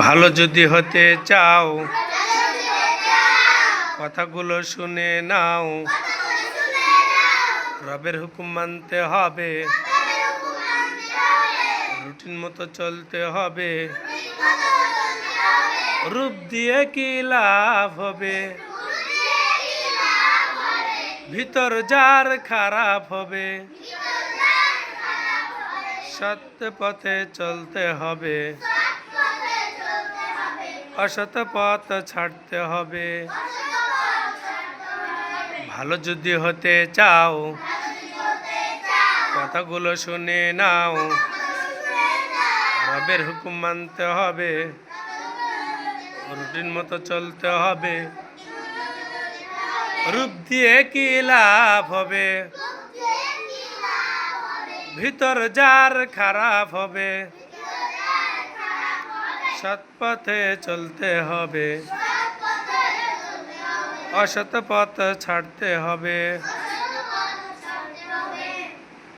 ভালো যদি হতে চাও কথাগুলো শুনে নাও, রবের হুকুম মানতে হবে, রুটিন মতো চলতে হবে। রূপ দিয়ে কি লাভ হবে, ভিতর যার খারাপ হবে। সত্য পথে চলতে হবে, অসৎ পথ ছাড়তে হবে। ভালো যদি হতে চাও কথাগুলো শুনে নাও, রবের হুকুম মানতে হবে, রুটিন মতো চলতে হবে। রূপ দিয়ে কি লাভ হবে, ভিতর যার খারাপ হবে। সৎ পথে চলতে হবে, অসৎ পথ ছাড়তে হবে।